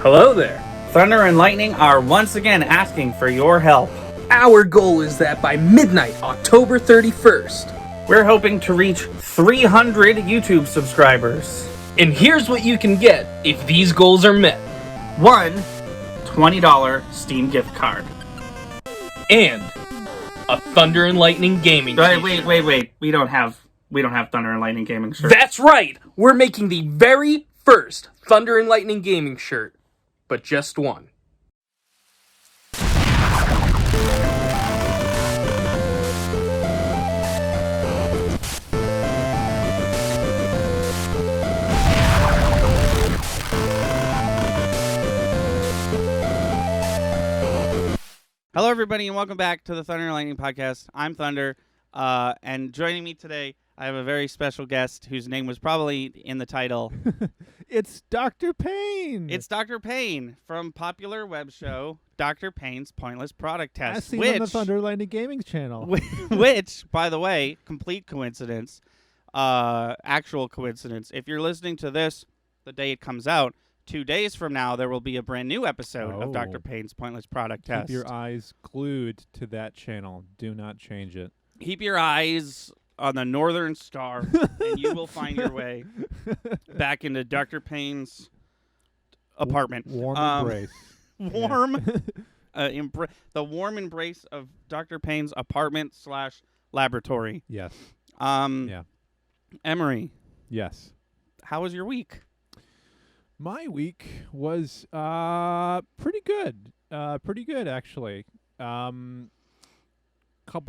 Hello there. Thunder and Lightning are once again asking for your help. Our goal is that by midnight, October 31st, We're hoping to reach 300 YouTube subscribers. and here's what you can get if these goals are met. One $20 Steam gift card. And a Thunder and Lightning gaming t-shirt. Wait. We don't have Thunder and Lightning gaming shirts. That's right! We're making the very first Thunder and Lightning gaming shirt, but just one. Hello, everybody, and welcome back to the Thunder and Lightning Podcast. I'm Thunder, and joining me today, I have a very special guest whose name was probably in the title. It's Dr. Paine. It's Dr. Paine from popular web show Dr. Paine's Pointless Product Test, As seen on the Thunder and Lightning Gaming channel. which, by the way, complete coincidence, actual coincidence. If you're listening to this the day it comes out, 2 days from now, there will be a brand new episode of Dr. Paine's Pointless Product Test. Keep your eyes glued to that channel. Do not change it. Keep your eyes on the Northern Star, and you will find your way back into Dr. Paine's apartment. Warm embrace. The warm embrace of Dr. Paine's apartment / laboratory. Yes. Yeah. Emery, Yes. how was your week? My week was pretty good. Pretty good, actually. Couple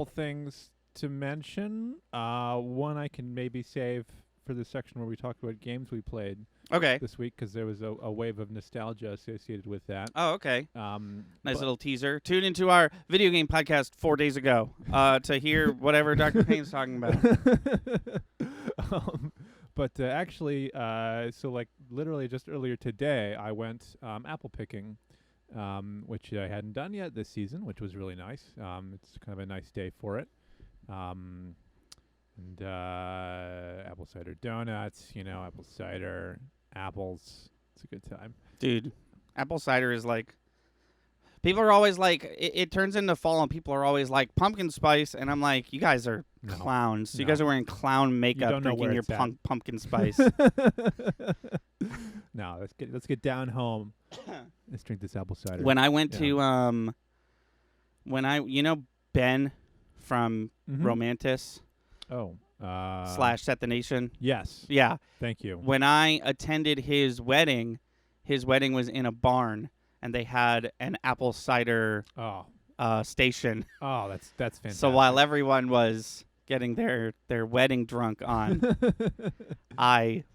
things to mention. One I can maybe save for the section where we talk about games we played Okay. this week, because there was a wave of nostalgia associated with that. Oh, okay. Nice Nice little teaser. Tune into our video game podcast 4 days ago to hear whatever Dr. Paine's talking about. But actually, so like literally just earlier today, I went apple picking, which I hadn't done yet this season, which was really nice. It's kind of a nice day for it. And apple cider donuts, apple cider, apples. It's a good time. Dude, apple cider is like... People are always like... It turns into fall, and people are always like, pumpkin spice, and I'm like, you guys are clowns. You guys are wearing clown makeup drinking your pumpkin spice. No, let's get down home. Let's drink this apple cider. When I went to... Ben from Romantis / Set the Nation? Yes. Yeah. Thank you. When I attended his wedding was in a barn, and they had an apple cider station. Oh, that's fantastic. So while everyone was getting their wedding drunk on, I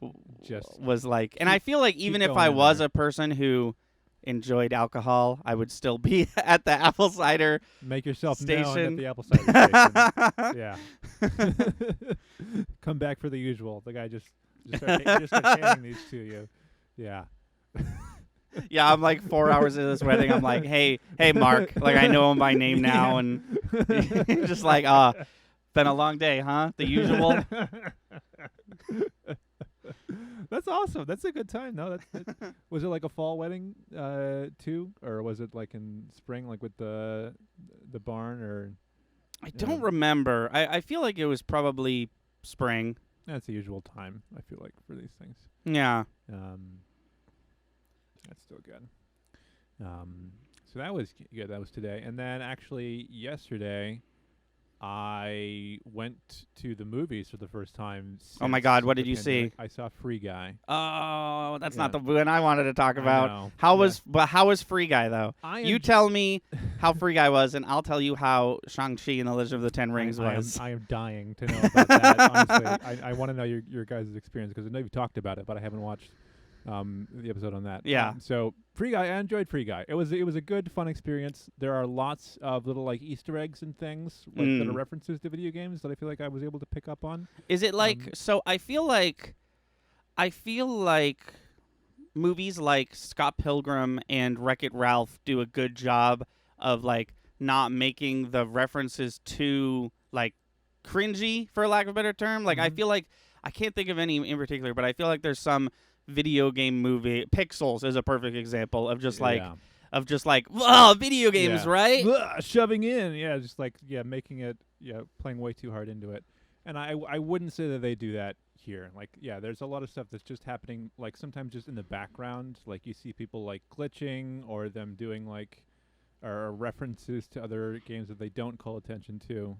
was like... And I feel like even if I was a person who enjoyed alcohol, I would still be at the apple cider Make yourself station. known at the apple cider station. Yeah. Come back for the usual. The guy just starts handing these to you. Yeah. Yeah, I'm like 4 hours into this wedding. I'm like, hey, Mark. Like, I know him by name now. And just like, been a long day, huh? The usual. That's awesome. That's a good time. No, was it like a fall wedding too, or was it like in spring, like with the barn? Or I don't remember. I feel like it was probably spring. That's the usual time, I feel like, for these things. Yeah. That's still good. So that was good. That was today. And then actually yesterday, I went to the movies for the first time. Oh my God! What did you see? I saw Free Guy. Oh, that's not the one I wanted to talk about. I know. How was Free Guy though? You tell me how Free Guy was, and I'll tell you how Shang-Chi and the Legend of the Ten Rings was. I am dying to know about that. Honestly, I want to know your guys' experience, because I know you've talked about it, but I haven't watched the episode on that. Yeah. So Free Guy, I enjoyed Free Guy. It was a good, fun experience. There are lots of little like Easter eggs and things that are references to video games that I feel like I was able to pick up on. Is it like so? I feel like movies like Scott Pilgrim and Wreck-It Ralph do a good job of like not making the references too like cringy, for lack of a better term. Like I feel like I can't think of any in particular, but I feel like there's some video game movie. Pixels is a perfect example of just like Yeah. video games, right? Ugh, shoving in, just like making it, playing way too hard into it. And I wouldn't say that they do that here. Like, there's a lot of stuff that's just happening, like sometimes just in the background. Like you see people like glitching or them doing like or references to other games that they don't call attention to,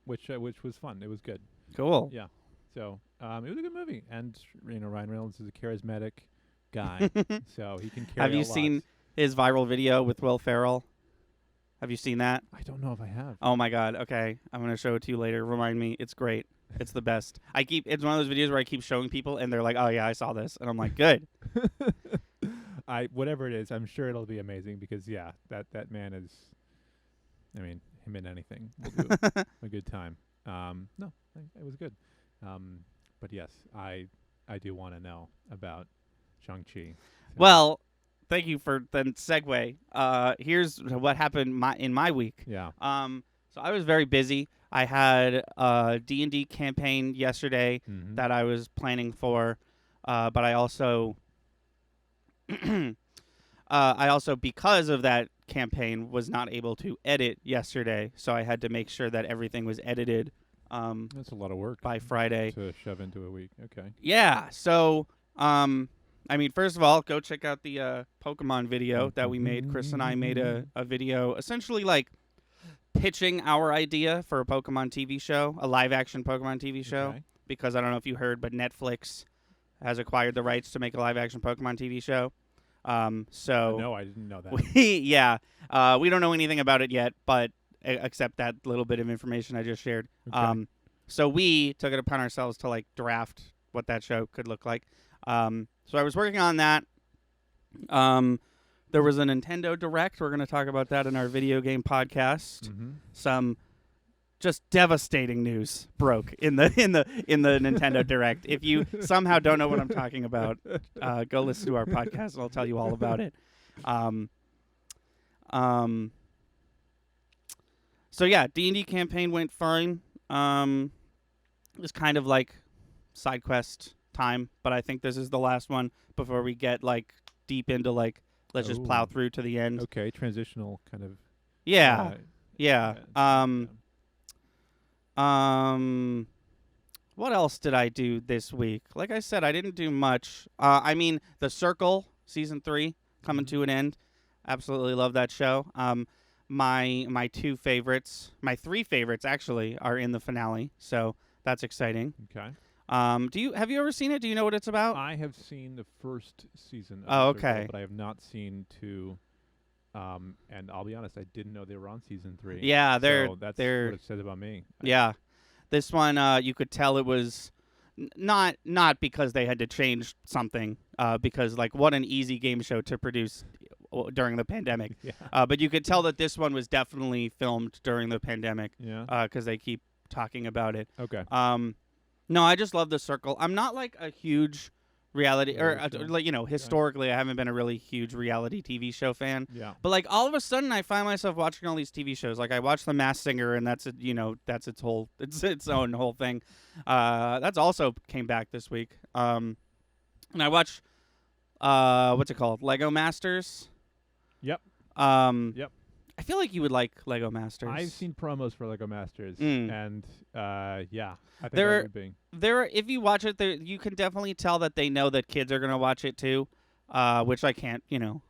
which was fun. It was good. Cool. Yeah. So it was a good movie, and Ryan Reynolds is a charismatic guy, so he can carry. Have you seen his viral video with Will Ferrell? Have you seen that? I don't know if I have. Oh my God. Okay. I'm going to show it to you later. Remind me. It's great. It's the best. It's one of those videos where I keep showing people and they're like, "Oh yeah, I saw this." And I'm like, "Good." Whatever it is, I'm sure it'll be amazing because that man is, I mean, him in anything will do a good time. No, it was good. But yes, I do want to know about Shang-Chi. So. Well, thank you for the segue. Here's what happened in my week. Yeah. So I was very busy. I had a D&D campaign yesterday that I was planning for, but I also, because of that campaign, was not able to edit yesterday. So I had to make sure that everything was edited. That's a lot of work by Friday to shove into a week. Okay. Yeah. So, I mean, first of all, go check out the Pokemon video that we made. Chris and I made a video essentially like pitching our idea for a Pokemon TV show, a live-action Pokemon TV show. Okay. Because I don't know if you heard, but Netflix has acquired the rights to make a live-action Pokemon TV show. No, I didn't know that. We don't know anything about it yet, but except that little bit of information I just shared. Okay. So we took it upon ourselves to like draft what that show could look like. So I was working on that. There was a Nintendo Direct. We're going to talk about that in our video game podcast. Some just devastating news broke in the Nintendo Direct. If you somehow don't know what I'm talking about, go listen to our podcast and I'll tell you all about it. So yeah, D&D campaign went fine. It was kind of like side quest time, but I think this is the last one before we get like deep into like let's just plow through to the end. Okay, transitional kind of. Yeah. What else did I do this week? Like I said, I didn't do much. I mean, The Circle season 3 coming to an end. Absolutely love that show. My three favorites actually are in the finale, so that's exciting. Okay. Have you ever seen it? Do you know what it's about? I have seen the first season of Oh, The Circle, okay. but I have not seen 2. And I'll be honest, I didn't know they were on season 3. Yeah, so that's they're what it says about me. Yeah. This one you could tell it was not because they had to change something because like what an easy game show to produce during the pandemic. Yeah. But you could tell that this one was definitely filmed during the pandemic. Yeah. Because they keep talking about it. Okay. No, I just love The Circle. I'm not like a huge reality historically I haven't been a really huge reality TV show fan. Yeah. But like all of a sudden I find myself watching all these TV shows. Like I watched The Masked Singer and that's its own whole thing. That's also came back this week. And I watched what's it called? Lego Masters. Yep. Yep. I feel like you would like Lego Masters. I've seen promos for Lego Masters, and I think There- that would be. If you watch it, you can definitely tell that they know that kids are gonna watch it too, which I can't,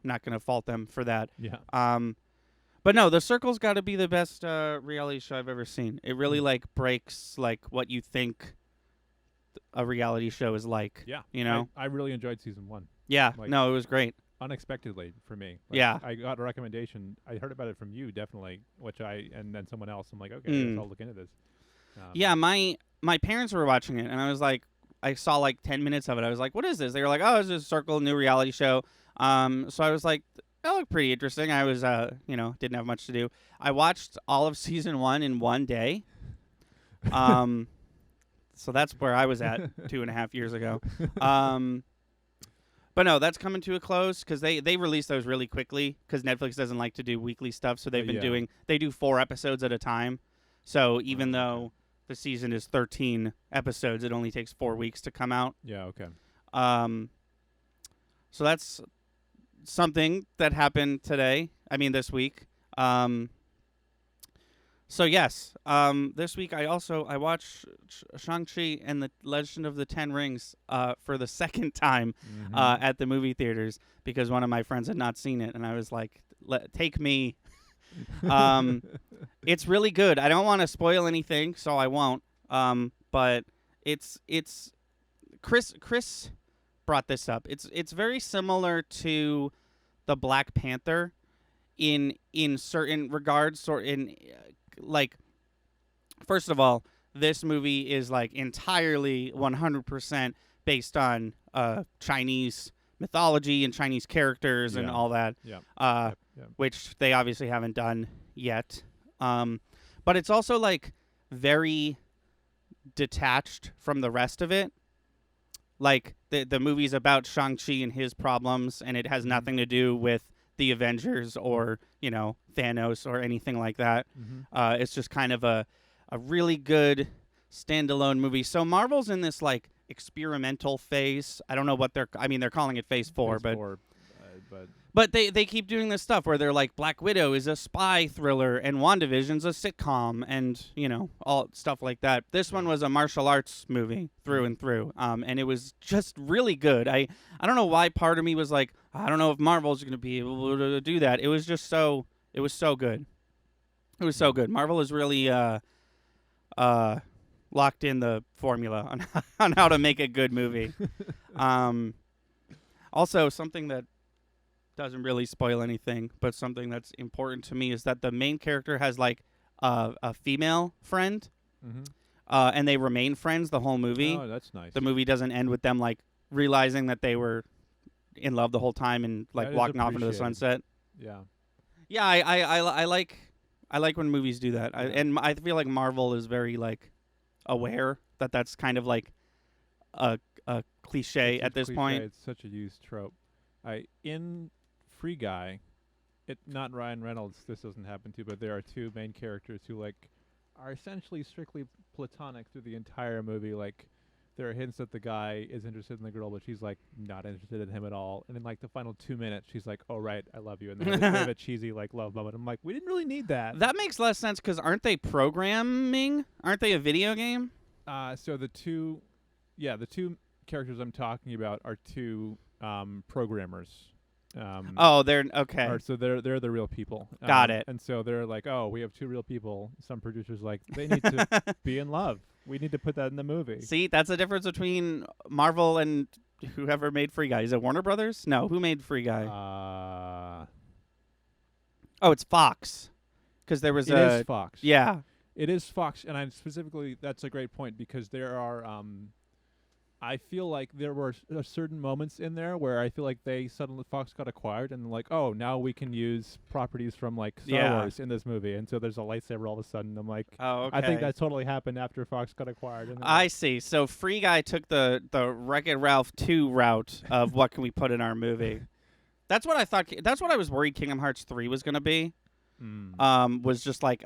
not gonna fault them for that. Yeah. But no, The Circle's got to be the best reality show I've ever seen. It really like breaks like what you think a reality show is like. Yeah. I really enjoyed season 1. Yeah. Like- No, it was great. Unexpectedly for me. Like, Yeah. I got a recommendation. I heard about it from you, definitely, and then someone else. I'm like, okay, I guess I'll look into this. Yeah, my parents were watching it, and I was like, I saw like 10 minutes of it. I was like, what is this? They were like, oh, it's a Circle new reality show. So I was like, that looked pretty interesting. I was, didn't have much to do. I watched all of season 1 in one day. So that's where I was at 2.5 years ago. But no, that's coming to a close because they release those really quickly because Netflix doesn't like to do weekly stuff. So they've been they do 4 episodes at a time. So even though the season is 13 episodes, it only takes 4 weeks to come out. Yeah. Okay. So that's something that happened today. I mean, this week. So yes, this week I watched Shang-Chi and the Legend of the Ten Rings for the second time at the movie theaters because one of my friends had not seen it, and I was like, "Take me." It's really good. I don't want to spoil anything, so I won't. But it's Chris brought this up. It's very similar to the Black Panther in certain regards, or in like, first of all, this movie is like entirely 100% based on Chinese mythology and Chinese characters and all that, which they obviously haven't done yet. But it's also like very detached from the rest of it. Like the movie's about Shang-Chi and his problems, and it has nothing to do with the Avengers or, Thanos or anything like that. It's just kind of a really good standalone movie. So Marvel's in this like experimental phase. I don't know what they're calling it Phase 4, but they keep doing this stuff where they're like, Black Widow is a spy thriller and WandaVision's a sitcom and, all stuff like that. This one was a martial arts movie through and through. And it was just really good. I don't know why part of me was like, I don't know if Marvel's going to be able to do that. It was so good. It was so good. Marvel is really locked in the formula on how to make a good movie. Also, something that doesn't really spoil anything, but something that's important to me is that the main character has like a female friend, and they remain friends the whole movie. Oh, that's nice. The movie doesn't end with them like realizing that they were in love the whole time and like walking off into the sunset. Yeah. I like when movies do that. And I feel like Marvel is very like aware that that's kind of like a cliche at this point. It's such a used trope. In Free Guy, not Ryan Reynolds, this doesn't happen to, but there are two main characters who like are essentially strictly platonic through the entire movie. Like, there are hints that the guy is interested in the girl, but she's like not interested in him at all. And in like the final 2 minutes, she's like, "Oh right, I love you," and then they have a cheesy like love moment. I'm like, we didn't really need that. That makes less sense because aren't they programming? Aren't they a video game? So the two characters I'm talking about are two programmers. They're okay. So they're the real people. Got it. And so they're like, oh, we have two real people. Some producers like, they need to be in love. We need to put that in the movie. See, that's the difference between Marvel and whoever made Free Guy. Is it Warner Brothers? No, who made Free Guy? Oh, it's Fox. Because there was It is Fox. Yeah. It is Fox, and I'm specifically, that's a great point, because there are, I feel like there were certain moments in there where I feel like Fox got acquired, and like, oh, now we can use properties from like Star Wars in this movie, and so there's a lightsaber all of a sudden. I'm like, oh, okay. I think that totally happened after Fox got acquired. And I see. So Free Guy took the Wreck-It Ralph 2 route of what can we put in our movie. That's what I thought. That's what I was worried Kingdom Hearts 3 was gonna be. Was just like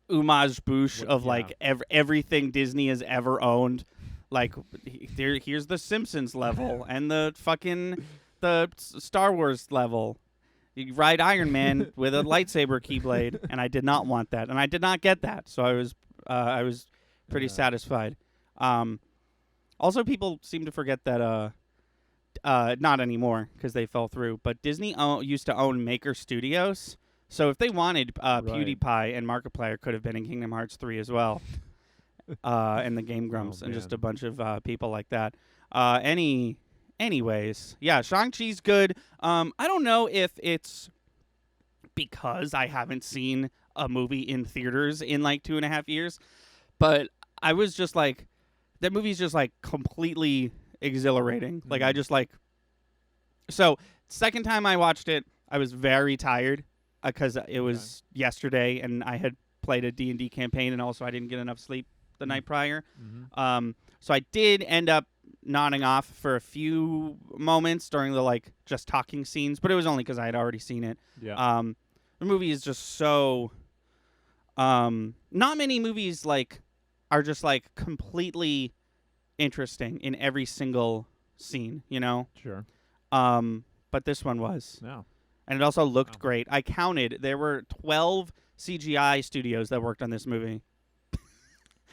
homage bouche of like everything Disney has ever owned. Like, here's the Simpsons level and the Star Wars level. You ride Iron Man with a lightsaber keyblade, and I did not want that, and I did not get that. So I was pretty satisfied. Also, people seem to forget that not anymore because they fell through. But Disney used to own Maker Studios. So if they wanted, PewDiePie and Markiplier could have been in Kingdom Hearts 3 as well, and the Game Grumps and just a bunch of people like that. Anyways, yeah, Shang-Chi's good. I don't know if it's because I haven't seen a movie in theaters in like 2.5 years, but I was just like, that movie's just like completely exhilarating. Like, I just like, so second time I watched it, I was very tired. Because it was yesterday, and I had played a D&D campaign, and also I didn't get enough sleep the night prior. So I did end up nodding off for a few moments during the like just talking scenes, but it was only because I had already seen it. The movie is just so. Not many movies like are just like completely interesting in every single scene, you know. Sure. But this one was. No. And it also looked Wow. great. I counted. There were 12 CGI studios that worked on this movie.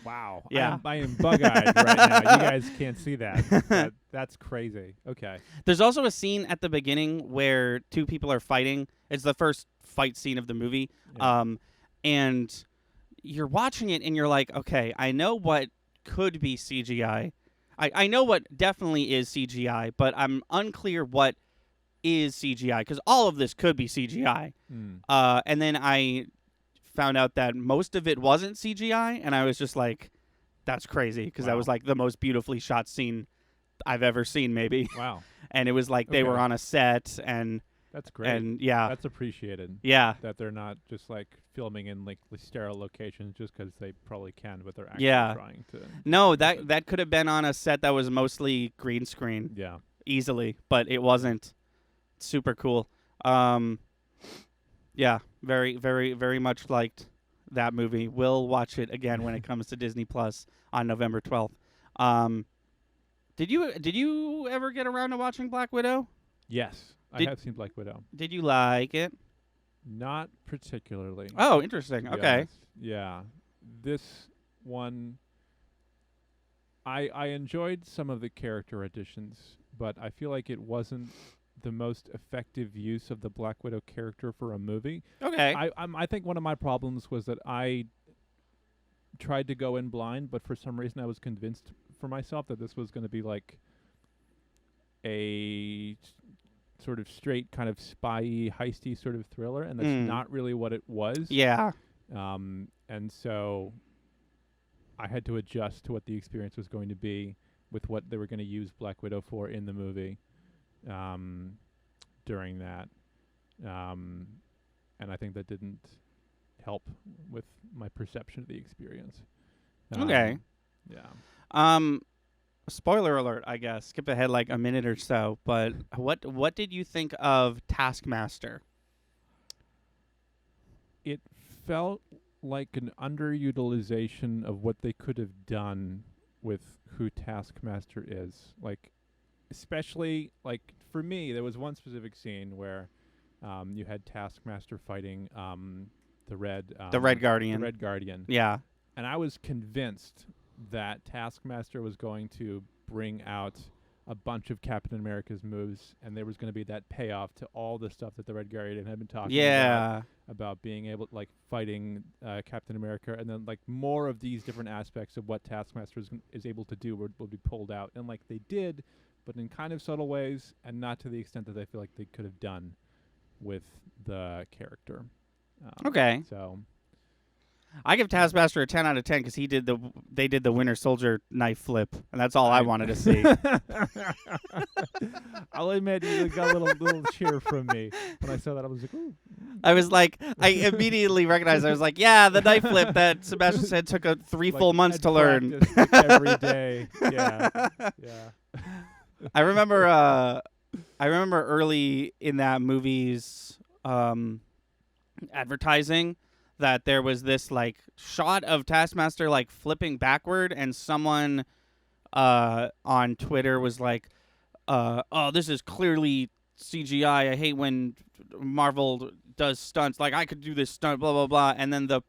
Wow. Yeah. I am bug-eyed right now. You guys can't see that. That's crazy. Okay. There's also a scene at the beginning where two people are fighting. It's the first fight scene of the movie. Yeah. And you're watching it and you're like, okay, I know what could be CGI. I know what definitely is CGI, but I'm unclear what is CGI because all of this could be CGI. And then I found out that most of it wasn't CGI, and I was just like, that's crazy because that was like the most beautifully shot scene I've ever seen, maybe. Wow. And it was like they were on a set, and that's great. And yeah, that's appreciated. Yeah, that they're not just like filming in like sterile locations just because they probably can, but they're actually trying to. No, that could have been on a set that was mostly green screen. Yeah, easily, but it wasn't. Super cool. Yeah, very, very, very much liked that movie. We'll watch it again when it comes to Disney Plus on November 12th. Did you ever get around to watching Black Widow? Yes, I have seen Black Widow. Did you like it? Not particularly. Oh, interesting. Okay. Honest. Yeah, this one, I enjoyed some of the character additions, but I feel like it wasn't the most effective use of the Black Widow character for a movie. Okay. I think one of my problems was that I tried to go in blind, but for some reason I was convinced for myself that this was going to be like a sort of straight kind of spy-y, heisty sort of thriller, and that's not really what it was. Yeah. And so I had to adjust to what the experience was going to be with what they were going to use Black Widow for in the movie. During that, and I think that didn't help with my perception of the experience. Okay. Yeah. Spoiler alert, I guess. Skip ahead like a minute or so, but what did you think of Taskmaster? It felt like an underutilization of what they could have done with who Taskmaster is. Like, especially, like, for me, there was one specific scene where you had Taskmaster fighting the Red Guardian. The Red Guardian. Yeah. And I was convinced that Taskmaster was going to bring out a bunch of Captain America's moves, and there was going to be that payoff to all the stuff that the Red Guardian had been talking about being able to, like, fighting Captain America, and then, like, more of these different aspects of what Taskmaster is able to do will be pulled out. And, like, they did, but in kind of subtle ways, and not to the extent that I feel like they could have done with the character. Okay. So I give Taskmaster a 10 out of 10 because they did the Winter Soldier knife flip, and that's all I wanted to see. I'll admit you got a little cheer from me when I saw that. I was like, ooh. I was like, I immediately recognized. I was like, yeah, the knife flip that Sebastian said took 3 full months to learn. Like, every day. Yeah. I remember early in that movie's advertising that there was this, like, shot of Taskmaster, like, flipping backward, and someone on Twitter was like, oh, this is clearly CGI. I hate when Marvel does stunts. Like, I could do this stunt, blah, blah, blah. And then the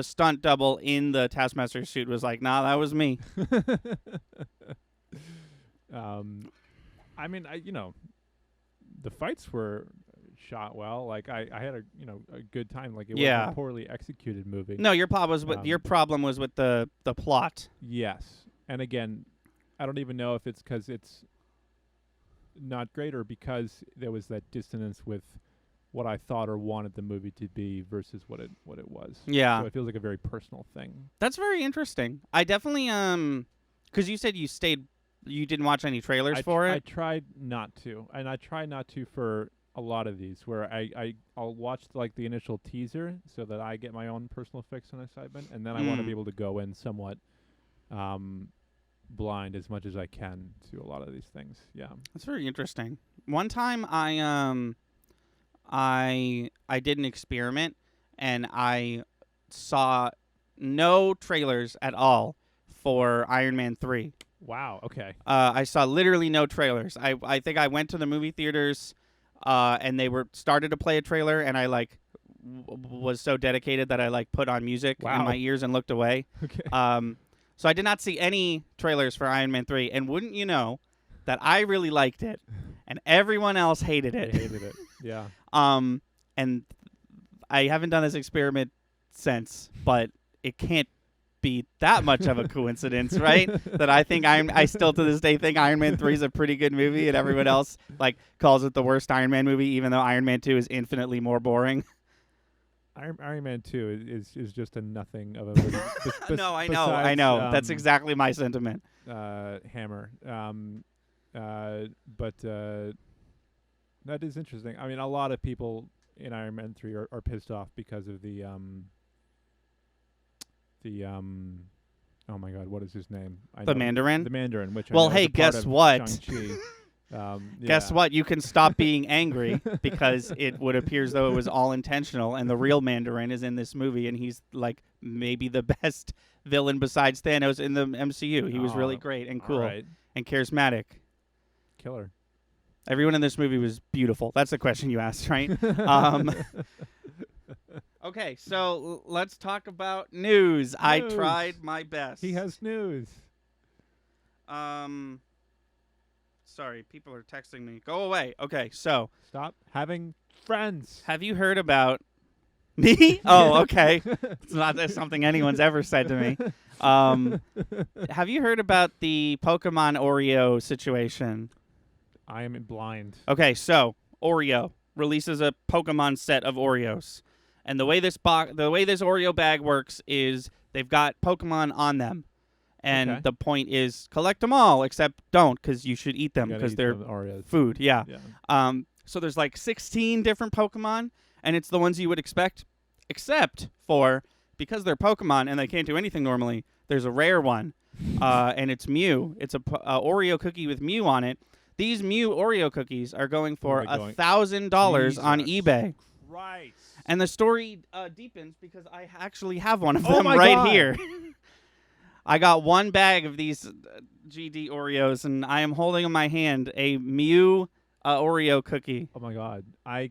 stunt double in the Taskmaster suit was like, nah, that was me. I mean, the fights were shot well. Like, I had a good time. Like, it wasn't a poorly executed movie. No, your problem was with the plot. Yes, and again, I don't even know if it's because it's not great or because there was that dissonance with what I thought or wanted the movie to be versus what it was. Yeah, so it feels like a very personal thing. That's very interesting. I definitely because you said you didn't watch any trailers for it. I tried not to, and I try not to for a lot of these, where I'll watch like the initial teaser so that I get my own personal fix on excitement, and then I want to be able to go in somewhat blind as much as I can to a lot of these things. Yeah, that's very interesting. One time I did an experiment, and I saw no trailers at all for Iron Man 3. Wow. Okay. I saw literally no trailers. I think I went to the movie theaters, and they started to play a trailer, and I like was so dedicated that I like put on music in my ears and looked away. Okay. So I did not see any trailers for Iron Man 3, and wouldn't you know that I really liked it, and everyone else hated it. They hated it. Yeah. And I haven't done this experiment since, but it can't be that much of a coincidence, right? That I still to this day think Iron Man 3 is a pretty good movie, and everyone else like calls it the worst Iron Man movie, even though Iron Man 2 is infinitely more boring. Iron Man 2 is just a nothing of a movie. No, I know. That's exactly my sentiment. Hammer. But that is interesting. I mean, a lot of people in Iron Man 3 are pissed off because of the oh my God, what is his name? The Mandarin? The Mandarin, which well, I know hey, is a part guess of what? Shang-Chi. Guess what? You can stop being angry because it would appear as though it was all intentional, and the real Mandarin is in this movie, and he's like maybe the best villain besides Thanos in the MCU. He was really great and cool and charismatic. Killer. Everyone in this movie was beautiful. That's the question you asked, right? Okay, so let's talk about news. I tried my best. He has news. Sorry, people are texting me. Go away. Okay, so. Stop having friends. Have you heard about me? Oh, okay. It's not something anyone's ever said to me. Have you heard about the Pokemon Oreo situation? I am blind. Okay, so Oreo releases a Pokemon set of Oreos. And the way this Oreo bag works is they've got Pokemon on them. And the point is collect them all, except don't, because you should eat them because they're food. Yeah. So there's like 16 different Pokemon, and it's the ones you would expect, except for, because they're Pokemon and they can't do anything normally, there's a rare one, and it's Mew. It's a Oreo cookie with Mew on it. These Mew Oreo cookies are going for $1,000 on eBay. Right. And the story deepens because I actually have one of them right here. I got one bag of these GD Oreos, and I am holding in my hand a Mew Oreo cookie. Oh my God! I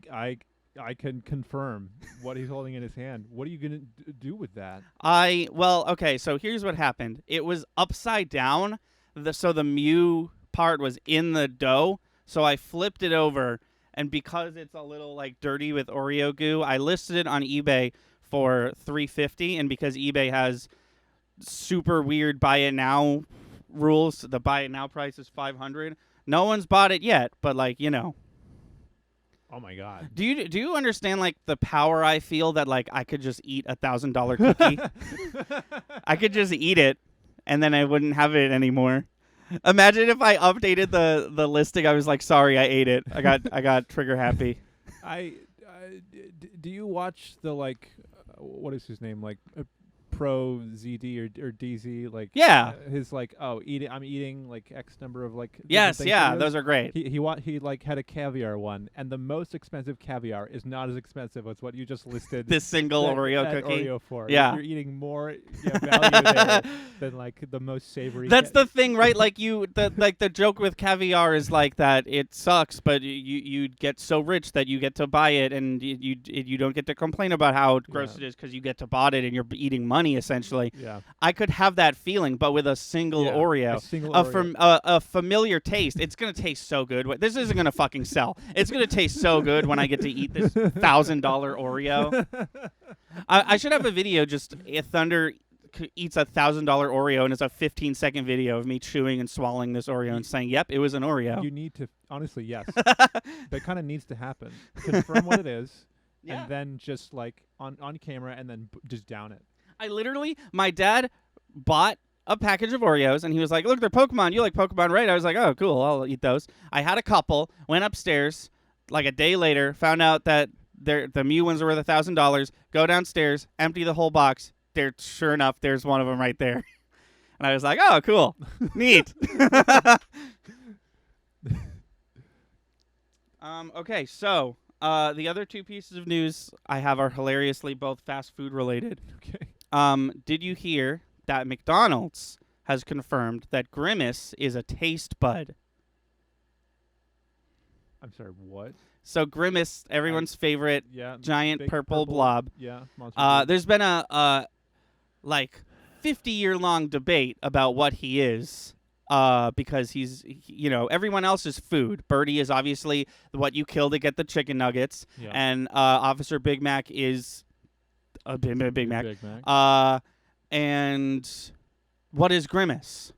can confirm what he's holding in his hand. What are you gonna do with that? Okay. So here's what happened. It was upside down, so the Mew part was in the dough. So I flipped it over, and because it's a little like dirty with Oreo goo, I listed it on eBay for $350, and because eBay has super weird buy it now rules, the buy it now price is $500. No one's bought it yet, but like, you know. Oh my God. Do you understand like the power I feel that like I could just eat $1,000 cookie? I could just eat it and then I wouldn't have it anymore. Imagine if I updated the listing. I was like, sorry, I ate it. I got trigger happy. Do you watch the like what is his name, like Pro ZD or DZ, like his like I'm eating like X number of like those are great. He like had a caviar one, and the most expensive caviar is not as expensive as what you just listed. This single Oreo cookie. Oreo for. Yeah, you're eating more value there than like the most savory. That's the thing, right? Like the joke with caviar is like that it sucks, but you get so rich that you get to buy it, and you don't get to complain about how gross it is because you get to buy it and you're eating money. Essentially, I could have that feeling, but with a single Oreo, a familiar taste. It's gonna taste so good. This isn't gonna fucking sell. It's gonna taste so good when I get to eat this $1,000 Oreo. I should have a video just Thunder eats $1,000 Oreo, and it's a 15-second video of me chewing and swallowing this Oreo and saying, "Yep, it was an Oreo." You need to honestly, yes, that kind of needs to happen. Confirm what it is, and then just like on camera, and then just down it. My dad bought a package of Oreos, and he was like, look, they're Pokemon. You like Pokemon, right? I was like, oh, cool. I'll eat those. I had a couple, went upstairs, like a day later, found out that the Mew ones are worth $1,000, go downstairs, empty the whole box. Sure enough, there's one of them right there. And I was like, oh, cool. Neat. Okay, so the other two pieces of news I have are hilariously both fast food related. Okay. Did you hear that McDonald's has confirmed that Grimace is a taste bud. I'm sorry, what? So Grimace, everyone's favorite giant big purple blob. Yeah, monster. There's been a like 50-year-long debate about what he is. Because everyone else is food. Birdie is obviously what you kill to get the chicken nuggets, and Officer Big Mac is a Big Mac. Big Mac. And what is Grimace?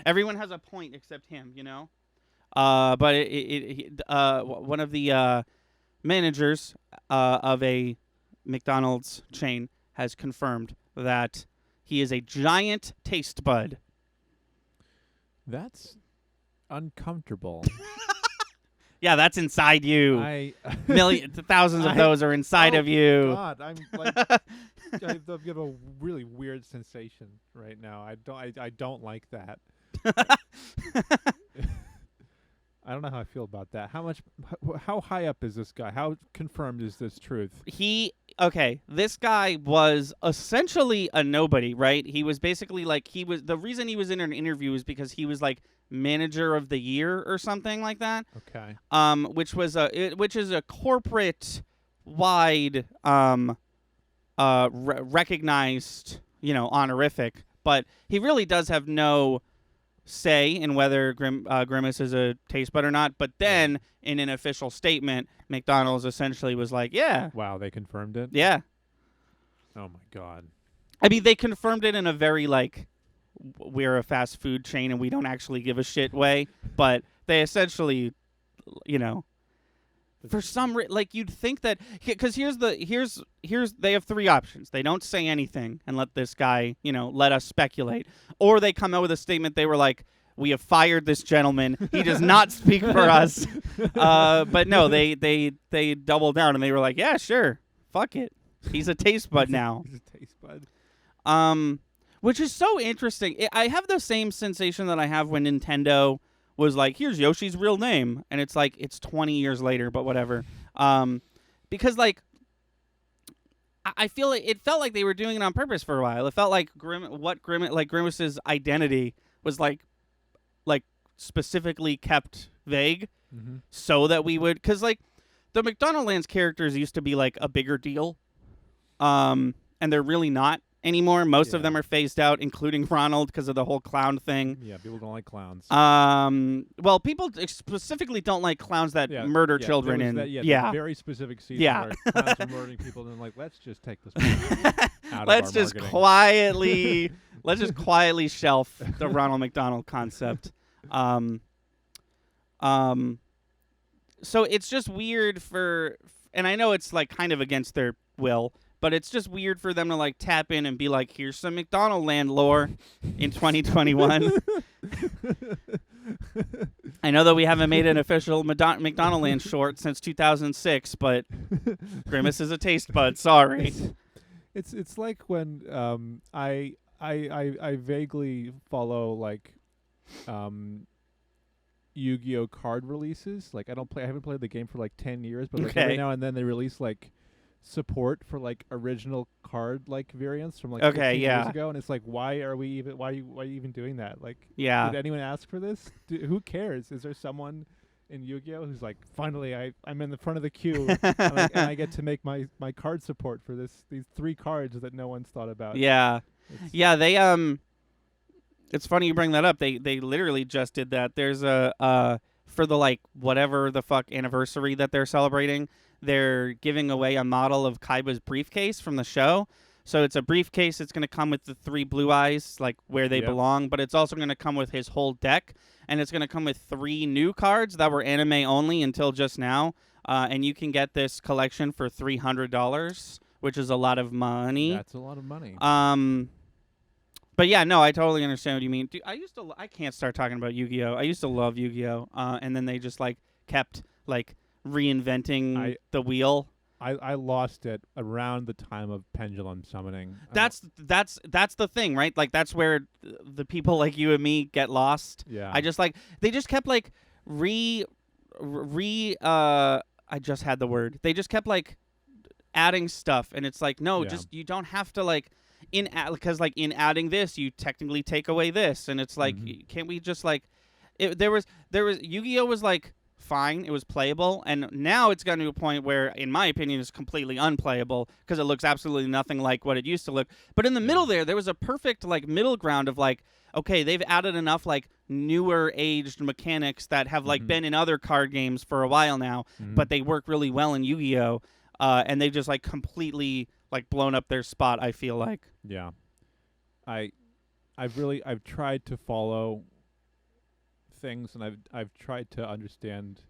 Everyone has a point except him. But one of the managers of a McDonald's chain has confirmed that he is a giant taste bud. That's uncomfortable. Yeah, that's inside you. Thousands of those are inside of you. God, I'm like, I have a really weird sensation right now. I don't like that. I don't know how I feel about that. How high up is this guy? How confirmed is this truth? This guy was essentially a nobody, right? He was basically the reason he was in an interview is because he was like manager of the year or something like that. Okay. Which is a corporate wide recognized, honorific, but he really does have no say in whether Grimace is a taste bud or not. But then in an official statement, McDonald's essentially was like, yeah. Wow, they confirmed it? Yeah. Oh my God. I mean, they confirmed it in a very we're a fast food chain and we don't actually give a shit way, but they essentially, for some you'd think that, because here's they have three options. They don't say anything and let this guy, let us speculate, or they come out with a statement. They were like, we have fired this gentleman. He does not speak for us. But no, they doubled down and they were like, yeah, sure, fuck it. He's a taste bud now. He's a taste bud. Which is so interesting. I have the same sensation that I have when Nintendo was like, here's Yoshi's real name. And it's like, it's 20 years later, but whatever. Because I feel it felt like they were doing it on purpose for a while. It felt like Grimace's identity was like specifically kept vague, so that we would, because the McDonaldlands characters used to be like a bigger deal, and they're really not anymore. Most of them are phased out, including Ronald, because of the whole clown thing. Yeah, people don't like clowns. Well, people specifically don't like clowns that murder children. Very specific season where clowns are murdering people, and like, let's just take this out let's of our just marketing. quietly shelf the Ronald McDonald concept. So it's just weird and I know it's kind of against their will, but it's just weird for them to tap in and be like, here's some McDonaldland lore in 2021. I know that we haven't made an official McDonaldland short since 2006, but Grimace is a taste bud. Sorry. It's like when I vaguely follow Yu-Gi-Oh card releases. I haven't played the game for 10 years, but every now and then they release support for original card variants from 15 years ago, and it's why are you even doing that? Did anyone ask for this? Who cares? Is there someone in Yu-Gi-Oh who's finally I'm in the front of the queue and I get to make my card support for these 3 cards that no one's thought about. They it's funny you bring that up. They literally just did that. There's for the whatever the fuck anniversary that they're celebrating, they're giving away a model of Kaiba's briefcase from the show. So it's a briefcase. It's going to come with the 3 blue eyes, where they belong, but it's also going to come with his whole deck, and it's going to come with 3 new cards that were anime only until just now. And you can get this collection for $300, which is a lot of money. That's a lot of money. But yeah, no, I totally understand what you mean. Dude, I can't start talking about Yu-Gi-Oh. I used to love Yu-Gi-Oh, and then they just kept reinventing the wheel. I lost it around the time of pendulum summoning. That's the thing, right? That's where the people like you and me get lost. Yeah. I just they just kept I just had the word. They just kept adding stuff, and it's no, just you don't have to because like in adding this, you technically take away this, and it's like, can't we just like, there was Yu-Gi-Oh was like fine, it was playable, and now it's gotten to a point where, in my opinion, it's completely unplayable because it looks absolutely nothing like what it used to look. But in the middle there was a perfect like middle ground of like, okay, they've added enough like newer aged mechanics that have like been in other card games for a while now, but they work really well in Yu-Gi-Oh, and they've just like completely like blown up their spot, I feel like. Yeah. I've tried to follow things, and I've tried to understand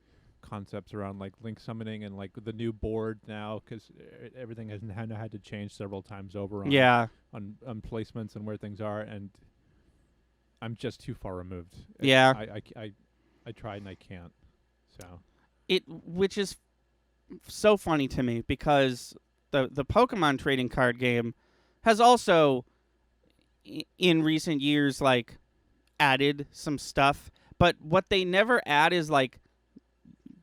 concepts around like link summoning and like the new board now, because everything has had to change several times over on placements and where things are, and I'm just too far removed. Yeah. I tried and I can't. So which is so funny to me, because the Pokemon trading card game has also in recent years like added some stuff, but what they never add is like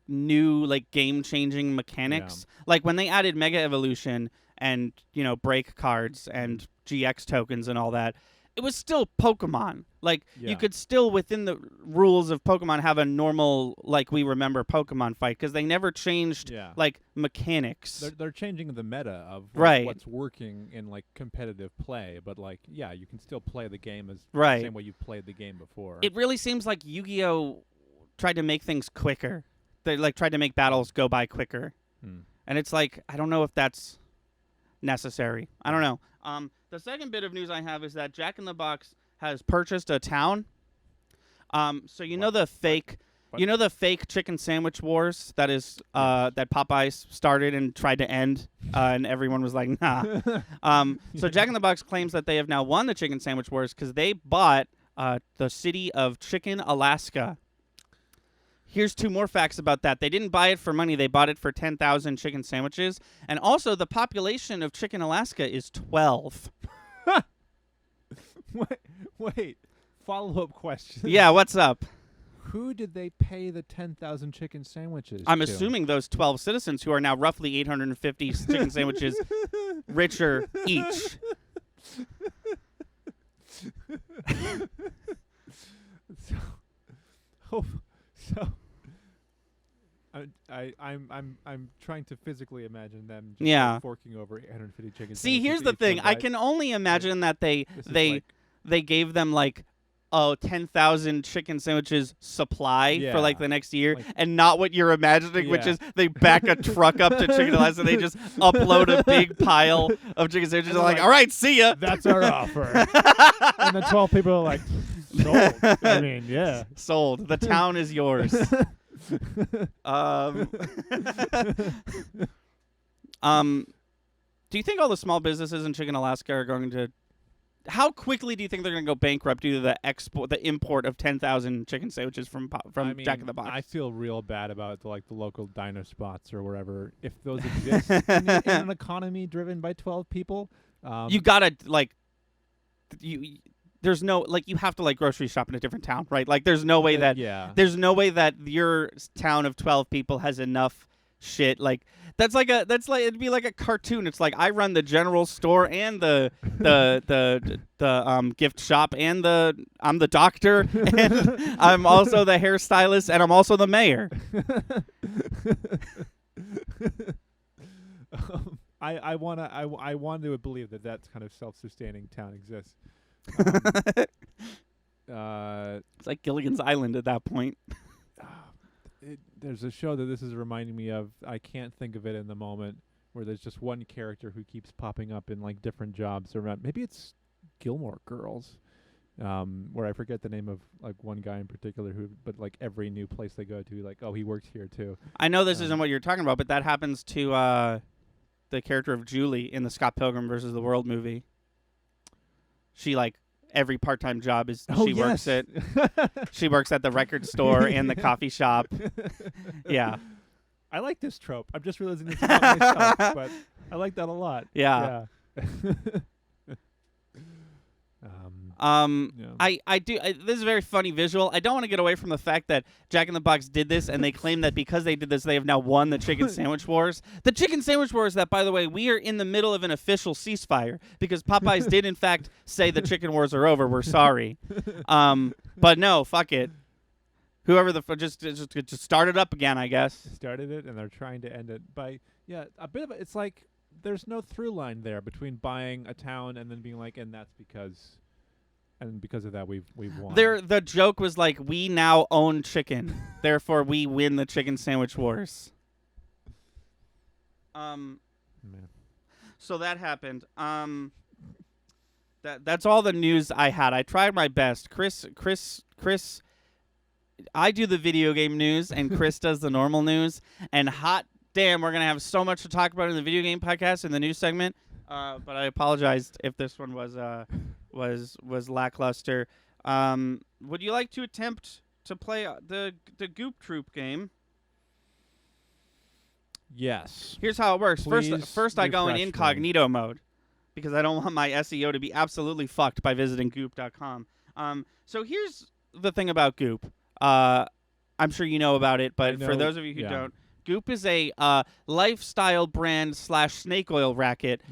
new like game-changing mechanics. Like when they added Mega Evolution and, you know, break cards and GX tokens and all that, it was still Pokemon. Like, you could still, within the rules of Pokemon, have a normal, like, we remember Pokemon fight, because they never changed, like, mechanics. They're changing the meta of what's working in, like, competitive play, but, like, you can still play the game as the same way you played the game before. It really seems like Yu-Gi-Oh! Tried to make things quicker. They, like, tried to make battles go by quicker. And it's like, I don't know if that's necessary. I don't know. The second bit of news I have is that Jack in the Box has purchased a town. So you know the fake chicken sandwich wars that is that Popeyes started and tried to end, and everyone was like, nah. So Jack in the Box claims that they have now won the chicken sandwich wars because they bought the city of Chicken, Alaska. Here's 2 more facts about that. They didn't buy it for money. They bought it for 10,000 chicken sandwiches. And also, the population of Chicken, Alaska is 12. Wait. Follow-up question. Yeah, what's up? Who did they pay the 10,000 chicken sandwiches I'm to? assuming those 12 citizens who are now roughly 850 chicken sandwiches richer each. So I'm trying to physically imagine them just like forking over 850 chicken. See, here's the thing. I can only imagine that they gave them like 10,000 chicken sandwiches supply for like the next year, and not what you're imagining, which is they back a truck up to Chicken Alaska and they just upload a big pile of chicken sandwiches. And like, all right, see ya. That's our offer. And the 12 people are like, sold. I mean, sold. The town is yours. Do you think all the small businesses in Chicken Alaska are going to? How quickly do you think they're going to go bankrupt due to the import of 10,000 chicken sandwiches from Jack in the Box? I feel real bad about the local diner spots or wherever, if those exist in an economy driven by 12 people. You gotta there's no you have to grocery shop in a different town, right? Like there's no way that your town of 12 people has enough shit. It'd be like a cartoon. It's like I run the general store and the gift shop and I'm the doctor and I'm also the hairstylist and I'm also the mayor. I want to believe that kind of self-sustaining town exists. It's like Gilligan's Island at that point. There's a show that this is reminding me of. I can't think of it in the moment, where there's just one character who keeps popping up in different jobs around. Maybe it's Gilmore Girls, where I forget the name of one guy in particular but every new place they go to, he works here too. I know this isn't what you're talking about, but that happens to the character of Julie in the Scott Pilgrim versus the World movie. She every part-time job is works at she works at the record store and the coffee shop. Yeah. I like this trope. I'm just realizing this about myself, but I like that a lot. Yeah. This is a very funny visual. I don't want to get away from the fact that Jack in the Box did this, and they claim that because they did this, they have now won the chicken sandwich wars. The chicken sandwich wars that, by the way, we are in the middle of an official ceasefire because Popeyes did, in fact, say the chicken wars are over. We're sorry. But no, fuck it. Whoever just start it up again, I guess. Started it, and they're trying to end it by a bit of it. It's like there's no through line there between buying a town and then being like, and that's because. And because of that, we've won. The joke was like, we now own chicken, therefore we win the chicken sandwich wars. Man. So that happened. That's all the news I had. I tried my best. Chris. I do the video game news, and Chris does the normal news. And hot damn, we're gonna have so much to talk about in the video game podcast in the news segment. But I apologized if this one was lackluster. Would you like to attempt to play the Goop Troop game? Yes. Here's how it works. Please First I go in refresh incognito mode because I don't want my SEO to be absolutely fucked by visiting goop.com. So here's the thing about Goop. I'm sure you know about it, but for those of you who don't, Goop is a lifestyle brand / snake oil racket,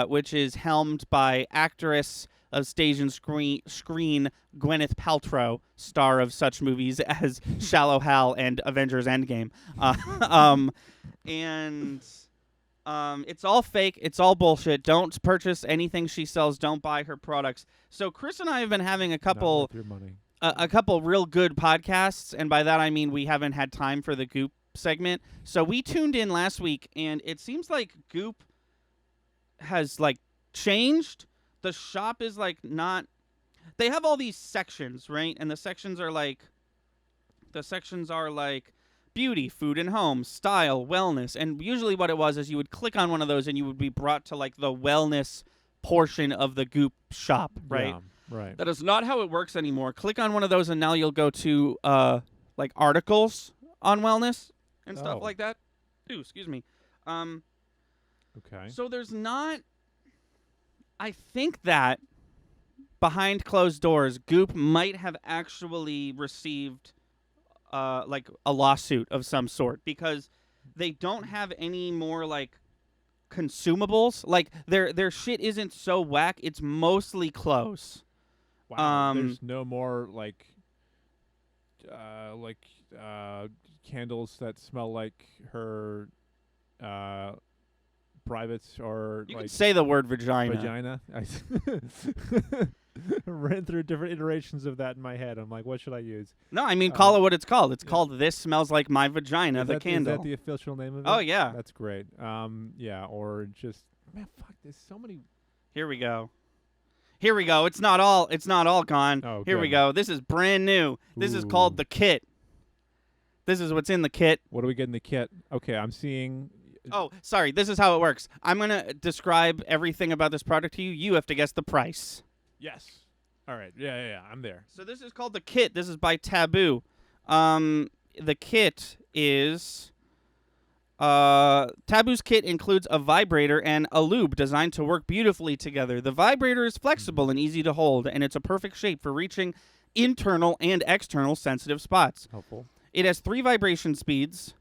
which is helmed by actress of stage and screen Gwyneth Paltrow, star of such movies as Shallow Hal and Avengers Endgame. It's all fake. It's all bullshit. Don't purchase anything she sells. Don't buy her products. So Chris and I have been having a couple real good podcasts, and by that I mean we haven't had time for the Goop segment. So we tuned in last week, and it seems like Goop has like changed. The shop is like not. They have all these sections, right? And the sections are like beauty, food and home, style, wellness. And usually what it was is you would click on one of those and you would be brought to like the wellness portion of the Goop shop, right? Yeah, right. That is not how it works anymore. Click on one of those and now you'll go to like articles on wellness and stuff like that. Ooh, excuse me. Okay. So there's not. I think that behind closed doors, Goop might have actually received like a lawsuit of some sort because they don't have any more like consumables. Like their shit isn't so whack. It's mostly clothes. Wow. There's no more like candles that smell like her privates or you like can say the word vagina. Vagina. I ran through different iterations of that in my head. I'm like, what should I use? No, I mean call it what it's called. It's called "This Smells Like My Vagina." The candle. Is that the official name of it? Oh yeah, that's great. Or just fuck. There's so many. Here we go. It's not all gone. Oh, Here we good. go. This is brand new. This is called the kit. This is what's in the kit. What do we get in the kit? Okay, I'm seeing. Oh, sorry. This is how it works. I'm going to describe everything about this product to you. You have to guess the price. Yes. All right. Yeah. I'm there. So this is called the kit. This is by Taboo. The kit is... Taboo's kit includes a vibrator and a lube designed to work beautifully together. The vibrator is flexible and easy to hold, and it's a perfect shape for reaching internal and external sensitive spots. Helpful. It has 3 vibration speeds...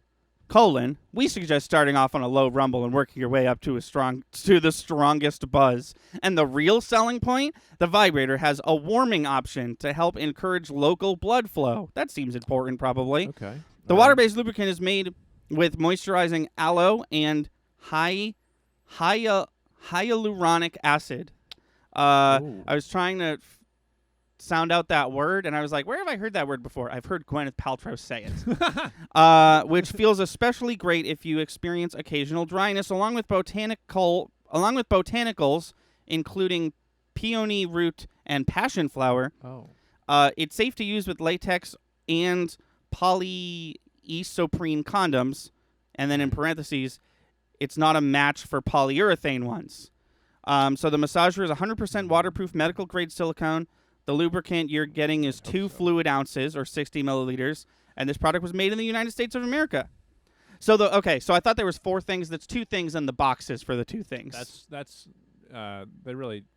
we suggest starting off on a low rumble and working your way up to the strongest buzz. And the real selling point, the vibrator has a warming option to help encourage local blood flow. That seems important, probably. Okay. The water-based lubricant is made with moisturizing aloe and hyaluronic acid. I was trying to sound out that word, and I was like, where have I heard that word before? I've heard Gwyneth Paltrow say it. Which feels especially great if you experience occasional dryness, along with botanicals, including peony root and passion flower. Oh. It's safe to use with latex and polyisoprene condoms, and then in parentheses, it's not a match for polyurethane ones. So the massager is 100% waterproof medical-grade silicone. The lubricant you're getting is 2 fluid ounces, or 60 milliliters, and this product was made in the United States of America. So so I thought there was 4 things. That's 2 things in the boxes for the 2 things. That's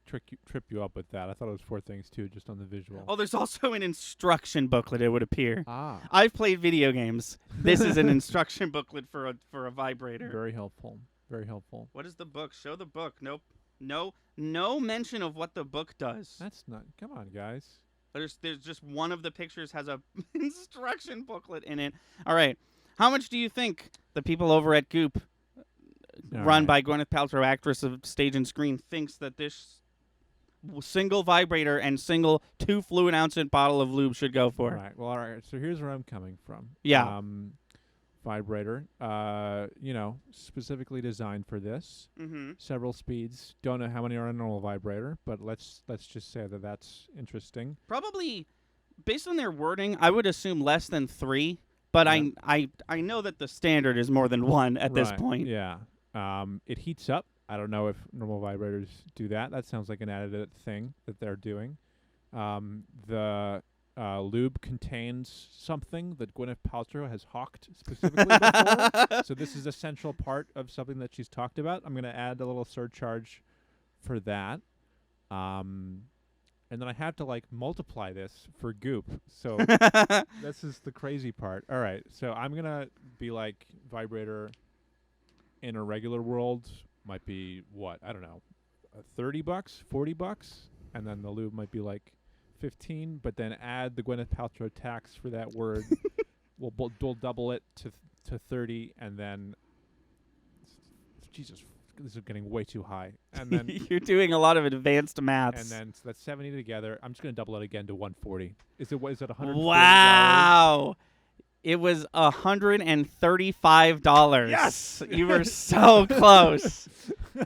trip you up with that. I thought it was 4 things too, just on the visual. Oh, there's also an instruction booklet, it would appear. Ah, I've played video games. This is an instruction booklet for a vibrator. very helpful. Very helpful. What is the book? Show the book. Nope. No mention of what the book does. That's not. Come on, guys. There's just one of the pictures has a instruction booklet in it. All right. How much do you think the people over at Goop, run by Gwyneth Paltrow, actress of stage and screen, thinks that this single vibrator and single 2 fluid ounce bottle of lube should go for? All right. So here's where I'm coming from. Yeah. Vibrator, specifically designed for this. Mm-hmm. Several speeds. Don't know how many are on a normal vibrator, but let's just say that that's interesting. Probably, based on their wording, I would assume less than 3. But yeah. I know that the standard is more than 1 at this point. Yeah. It heats up. I don't know if normal vibrators do that. That sounds like an added thing that they're doing. The lube contains something that Gwyneth Paltrow has hawked specifically before. So this is a central part of something that she's talked about. I'm going to add a little surcharge for that. And then I have to multiply this for Goop. So this is the crazy part. All right. So I'm going to be vibrator in a regular world might be what? I don't know. $30, $40, and then the lube might be 15, but then add the Gwyneth Paltrow tax for that word. we'll double it to 30, and then Jesus, this is getting way too high. And then you're doing a lot of advanced maths. And then so that's 70 together. I'm just going to double it again to 140. Is it $140? Wow. It was $135. Yes! You were so close.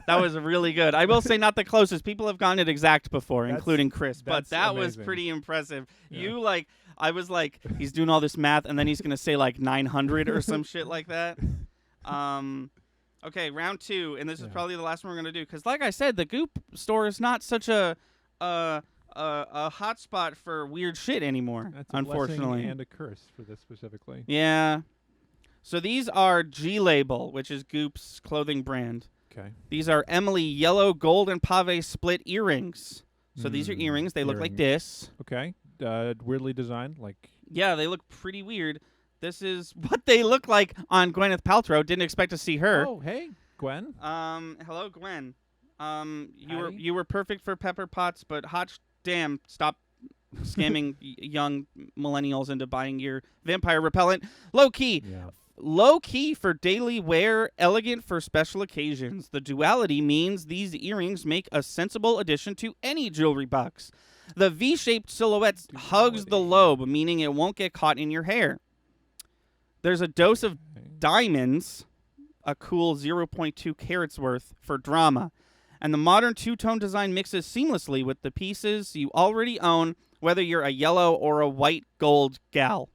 That was really good. I will say not the closest. People have gotten it exact before, including Chris. But that was pretty impressive. Yeah. I was he's doing all this math, and then he's going to say 900 or some shit like that. Okay, round 2, and this is probably the last one we're going to do. Because like I said, the Goop store is not such a hot spot for weird shit anymore, That's a unfortunately. Blessing and a curse for this specifically. Yeah. So these are G-Label, which is Goop's clothing brand. Okay. These are Emily yellow, gold, and pave split earrings. So these are earrings. They look like this. Okay. Weirdly designed, Yeah, they look pretty weird. This is what they look like on Gwyneth Paltrow. Didn't expect to see her. Oh, hey, Gwen. Hello, Gwen. You were perfect for Pepper Potts, but damn, stop scamming young millennials into buying your vampire repellent. Low key. Yeah. Low key for daily wear, elegant for special occasions. The duality means these earrings make a sensible addition to any jewelry box. The V-shaped silhouette hugs the lobe, meaning it won't get caught in your hair. There's a dose of diamonds, a cool 0.2 carats worth for drama. And the modern two-tone design mixes seamlessly with the pieces you already own, whether you're a yellow or a white gold gal.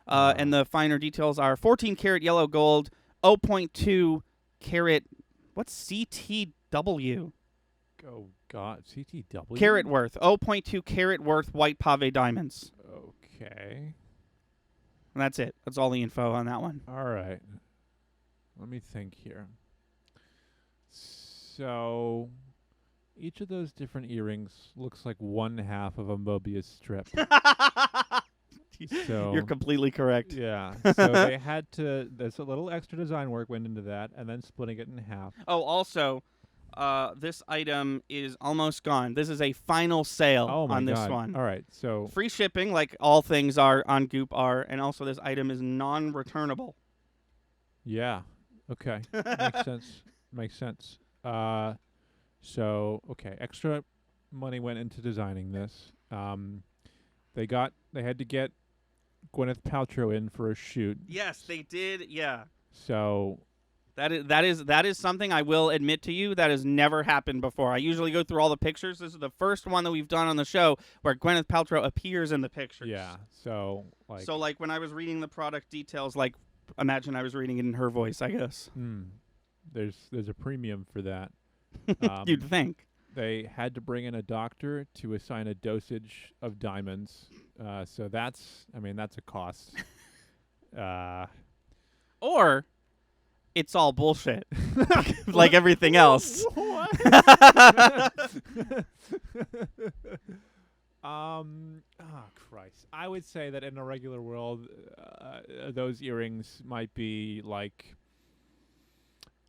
And the finer details are 14-karat yellow gold, 0.2 carat, what's CTW? Oh, God, CTW? Carat worth, 0.2 carat worth white pave diamonds. Okay. And that's it. That's all the info on that one. All right. Let me think here. So each of those different earrings looks like one half of a Mobius strip. So you're completely correct. Yeah. So they had to. There's a little extra design work went into that, and then splitting it in half. Oh, also, this item is almost gone. This is a final sale on this one. All right. So free shipping, like all things are on Goop are, and also this item is non-returnable. Yeah. Okay. Makes sense. So okay, extra money went into designing this. They had to get Gwyneth Paltrow in for a shoot. Yes, they did. Yeah. So that is something I will admit to you that has never happened before. I usually go through all the pictures. This is the first one that we've done on the show where Gwyneth Paltrow appears in the pictures. Yeah. So when I was reading the product details, imagine I was reading it in her voice, I guess. There's a premium for that. You'd think. They had to bring in a doctor to assign a dosage of diamonds. So that's a cost. Or it's all bullshit. Like everything else. What? Oh Christ! I would say that in a regular world, those earrings might be like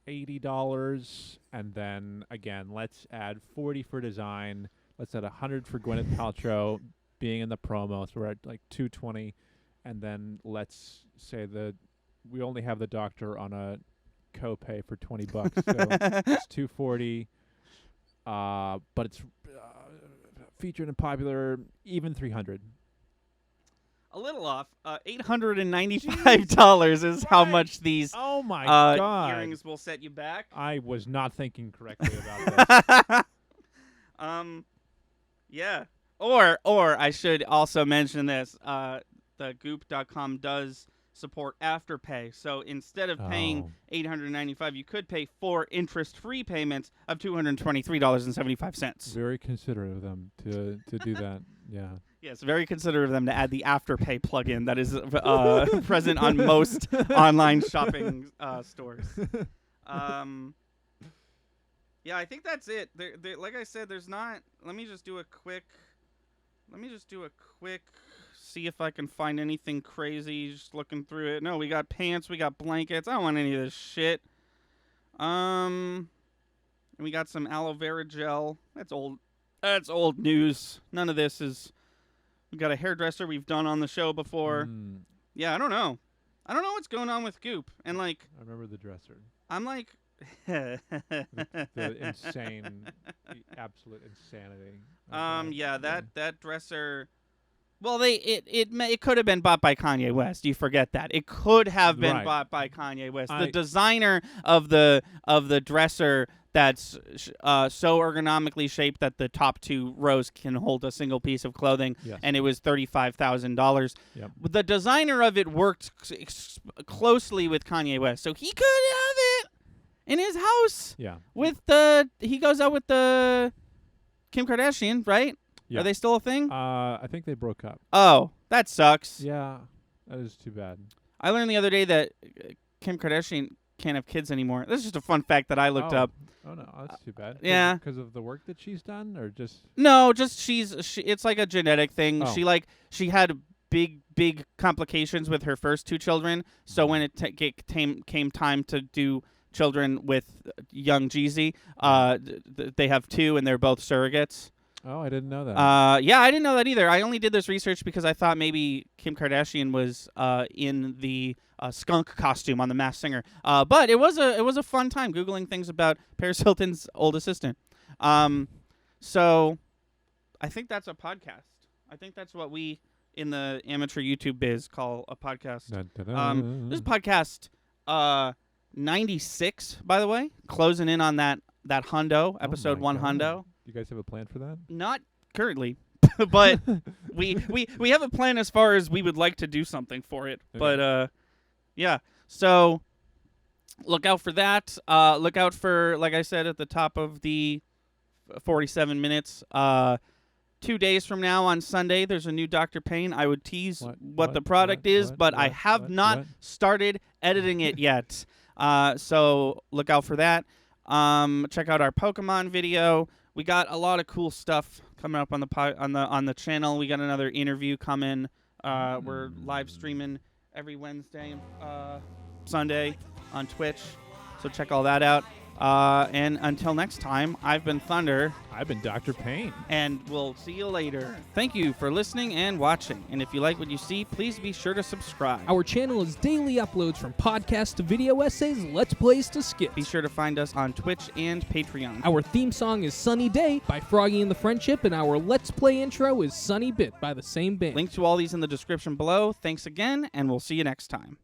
$80, and then again, let's add 40 for design. Let's add 100 for Gwyneth Paltrow being in the promo, so we're at like 220, and then let's say that we only have the doctor on a copay for $20, so it's 240. But it's featured and popular, even 300. A little off. $895 is how much these Oh my God. earrings will set you back. I was not thinking correctly about this. Yeah. Or I should also mention this. The Goop.com does support Afterpay. So instead of paying $895, you could pay 4 interest-free payments of $223.75. Very considerate of them to do that. Yeah. Yes, very considerate of them to add the Afterpay plugin that is present on most online shopping stores. Yeah, I think that's it. There, like I said, there's not. Let me just do a quick. See if I can find anything crazy. Just looking through it. No, we got pants. We got blankets. I don't want any of this shit. And we got some aloe vera gel. That's old. That's old news. None of this is. We got a hairdresser we've done on the show before. Yeah, I don't know. I don't know what's going on with Goop. And like, I remember the dresser. I'm like, the insane, the absolute insanity. Yeah, that dresser. Well, it could have been bought by Kanye West. You forget that. It could have been bought by Kanye West. The designer of the dresser that's so ergonomically shaped that the top 2 rows can hold a single piece of clothing, and it was $35,000. Yep. The designer of it worked closely with Kanye West, so he could have it in his house. Yeah. He goes out with the Kim Kardashian, right? Yeah. Are they still a thing? I think they broke up. Oh, that sucks. Yeah, that is too bad. I learned the other day that Kim Kardashian can't have kids anymore. This is just a fun fact that I looked up. Oh no, that's too bad. Yeah, because of the work that she's done, or just no, just it's like a genetic thing. Oh. She had big complications with her first 2 children. So when it came time to do children with young Jeezy, they have 2 and they're both surrogates. Oh, I didn't know that. Yeah, I didn't know that either. I only did this research because I thought maybe Kim Kardashian was in the skunk costume on The Masked Singer. But it was a fun time Googling things about Paris Hilton's old assistant. So I think that's a podcast. I think that's what we in the amateur YouTube biz call a podcast. This is podcast 96, by the way, closing in on that hundo, episode 1 hundo. You guys have a plan for that? Not currently, but we have a plan as far as we would like to do something for it. Okay. But yeah. So look out for that. Look out for, like I said at the top of the 47 minutes. 2 days from now on Sunday, there's a new Dr. Paine. I would tease what the product is, but I have not started editing it yet. So look out for that. Check out our Pokemon video. We got a lot of cool stuff coming up on the channel. We got another interview coming. We're live streaming every Wednesday and Sunday on Twitch. So check all that out. And until next time, I've been Thunder. I've been Dr. Paine. And we'll see you later. Thank you for listening and watching. And if you like what you see, please be sure to subscribe. Our channel is daily uploads from podcasts to video essays, let's plays to skits. Be sure to find us on Twitch and Patreon. Our theme song is Sunny Day by Froggy and the Friendship, and our Let's Play intro is Sunny Bit by the same band. Link to all these in the description below. Thanks again, and we'll see you next time.